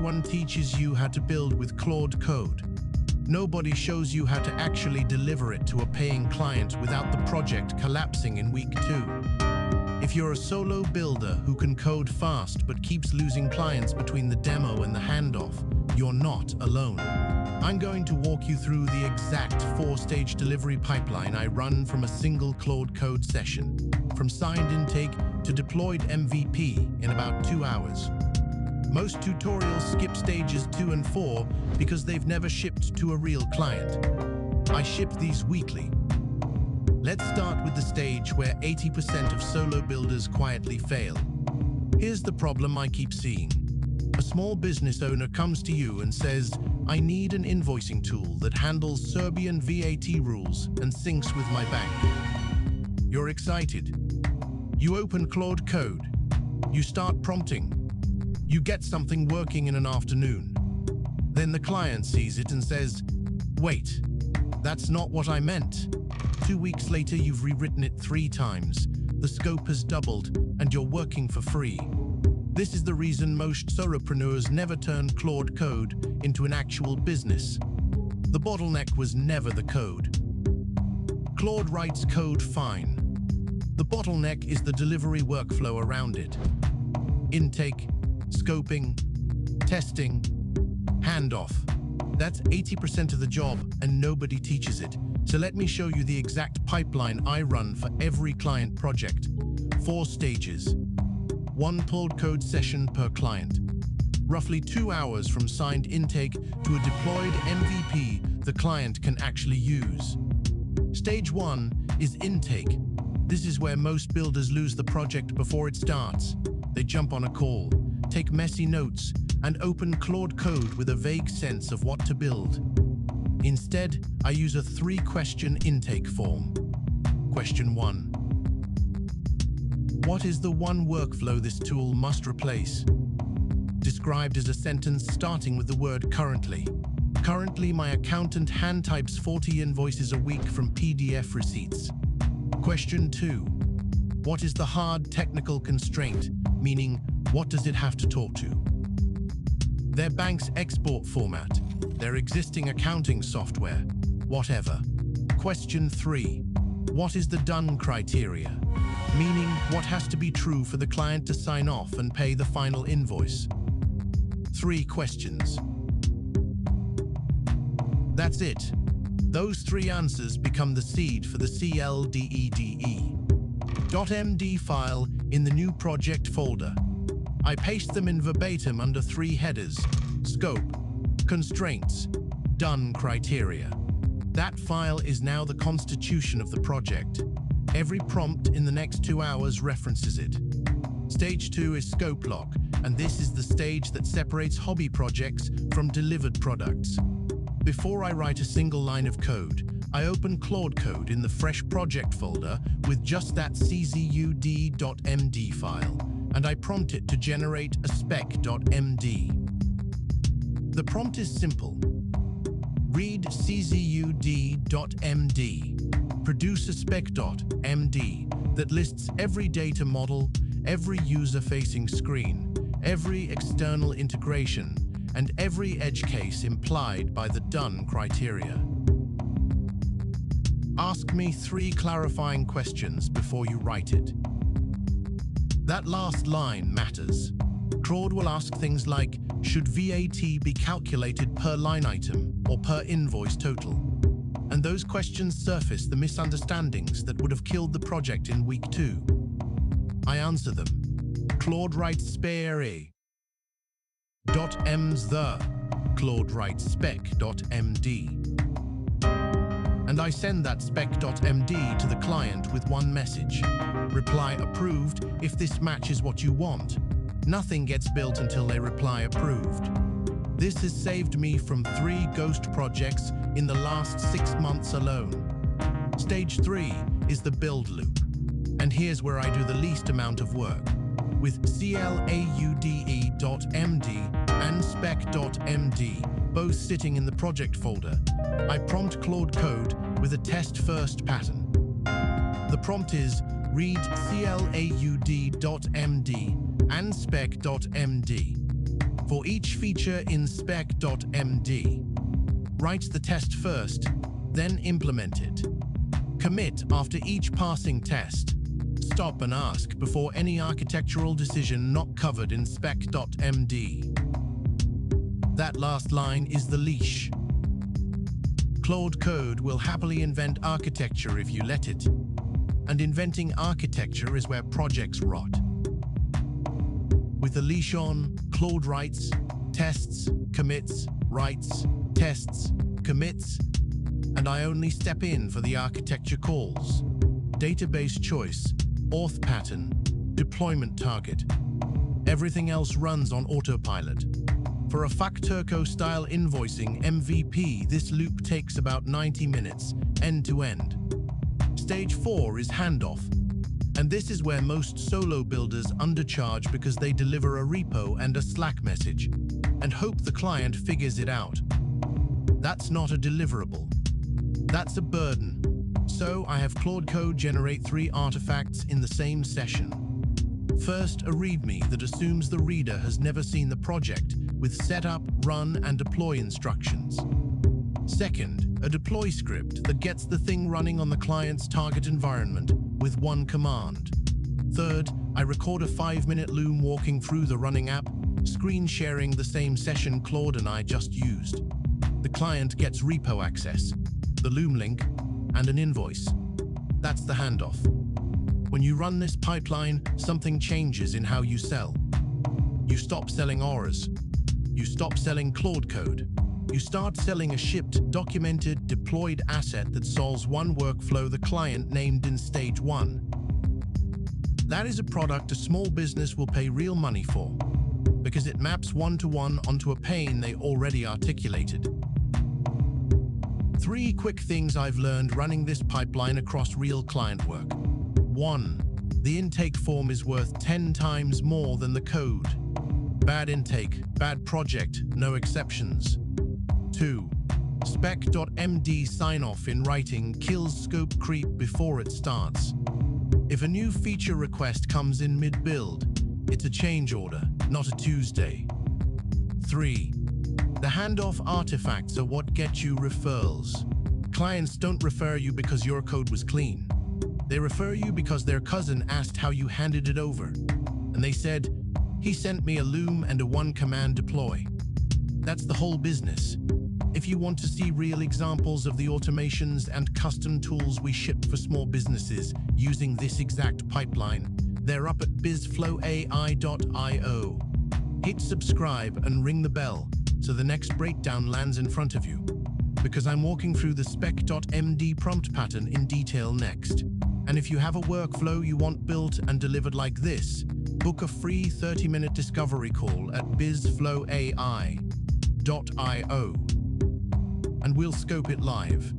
Everyone teaches you how to build with Claude Code. Nobody shows you how to actually deliver it to a paying client without the project collapsing in week 2. If you're a solo builder who can code fast but keeps losing clients between the demo and the handoff, you're not alone. I'm going to walk you through the exact 4-stage delivery pipeline I run from a single Claude Code session, from signed intake to deployed MVP in about 2 hours. Most tutorials skip stages 2 and 4 because they've never shipped to a real client. I ship these weekly. Let's start with the stage where 80% of solo builders quietly fail. Here's the problem I keep seeing. A small business owner comes to you and says, "I need an invoicing tool that handles Serbian VAT rules and syncs with my bank." You're excited. You open Claude Code. You start prompting. You get something working in an afternoon. Then the client sees it and says, "Wait, that's not what I meant." 2 weeks later, you've rewritten it 3 times. The scope has doubled and you're working for free. This is the reason most solopreneurs never turn Claude Code into an actual business. The bottleneck was never the code. Claude writes code fine. The bottleneck is the delivery workflow around it. Intake, scoping, testing, handoff. That's 80% of the job and nobody teaches it. So let me show you the exact pipeline I run for every client project. 4 stages. 1 Claude Code session per client. Roughly 2 hours from signed intake to a deployed MVP the client can actually use. Stage 1 is intake. This is where most builders lose the project before it starts. They jump on a call, take messy notes, and open Claude Code with a vague sense of what to build. Instead, I use a 3-question intake form. Question 1. What is the one workflow this tool must replace? Described as a sentence starting with the word currently. Currently, my accountant hand types 40 invoices a week from PDF receipts. Question 2. What is the hard technical constraint? Meaning, what does it have to talk to? Their bank's export format, their existing accounting software, whatever. Question 3. What is the done criteria? Meaning, what has to be true for the client to sign off and pay the final invoice? 3 questions. That's it. Those 3 answers become the seed for the CLAUDE.md file in the new project folder. I paste them in verbatim under 3 headers: scope, constraints, done criteria. That file is now the constitution of the project. Every prompt in the next 2 hours references it. Stage 2 is scope lock, and this is the stage that separates hobby projects from delivered products. Before I write a single line of code, I open Claude Code in the fresh project folder with just that CLAUDE.md file, and I prompt it to generate a spec.md. The prompt is simple. Read CLAUDE.md. Produce a spec.md that lists every data model, every user-facing screen, every external integration, and every edge case implied by the done criteria. Ask me 3 clarifying questions before you write it. That last line matters. Claude will ask things like, should VAT be calculated per line item or per invoice total? And those questions surface the misunderstandings that would have killed the project in week 2. I answer them. Claude writes spec.m's the. Claude writes spec.md. And I send that spec.md to the client with one message. Reply approved if this matches what you want. Nothing gets built until they reply approved. This has saved me from 3 ghost projects in the last 6 months alone. Stage 3 is the build loop. And here's where I do the least amount of work. With CLAUDE.md and spec.md both sitting in the project folder, I prompt Claude Code with a test-first pattern. The prompt is read CLAUDE.md and spec.md. For each feature in spec.md, write the test first, then implement it. Commit after each passing test. Stop and ask before any architectural decision not covered in spec.md. That last line is the leash. Claude Code will happily invent architecture if you let it. And inventing architecture is where projects rot. With the leash on, Claude writes, tests, commits, writes, tests, commits, and I only step in for the architecture calls. Database choice, auth pattern, deployment target. Everything else runs on autopilot. For a FACTurco-style invoicing MVP, this loop takes about 90 minutes, end to end. Stage 4 is handoff, and this is where most solo builders undercharge because they deliver a repo and a Slack message, and hope the client figures it out. That's not a deliverable. That's a burden. So I have Claude Code generate 3 artifacts in the same session. First, a README that assumes the reader has never seen the project, with setup, run, and deploy instructions. Second, a deploy script that gets the thing running on the client's target environment with one command. Third, I record a 5-minute Loom walking through the running app, screen sharing the same session Claude and I just used. The client gets repo access, the Loom link, and an invoice. That's the handoff. When you run this pipeline, something changes in how you sell. You stop selling auras. You stop selling Claude Code. You start selling a shipped, documented, deployed asset that solves one workflow the client named in stage 1. That is a product a small business will pay real money for, because it maps one-to-one onto a pain they already articulated. 3 quick things I've learned running this pipeline across real client work. 1. The intake form is worth 10 times more than the code. Bad intake, bad project, no exceptions. 2. Spec.md sign-off in writing kills scope creep before it starts. If a new feature request comes in mid-build, it's a change order, not a Tuesday. 3. The handoff artifacts are what get you referrals. Clients don't refer you because your code was clean. They refer you because their cousin asked how you handed it over. And they said, he sent me a Loom and a 1-command deploy. That's the whole business. If you want to see real examples of the automations and custom tools we ship for small businesses using this exact pipeline, they're up at bizflowai.io. Hit subscribe and ring the bell so the next breakdown lands in front of you, because I'm walking through the spec.md prompt pattern in detail next. And if you have a workflow you want built and delivered like this, book a free 30-minute discovery call at bizflowai.io, and we'll scope it live.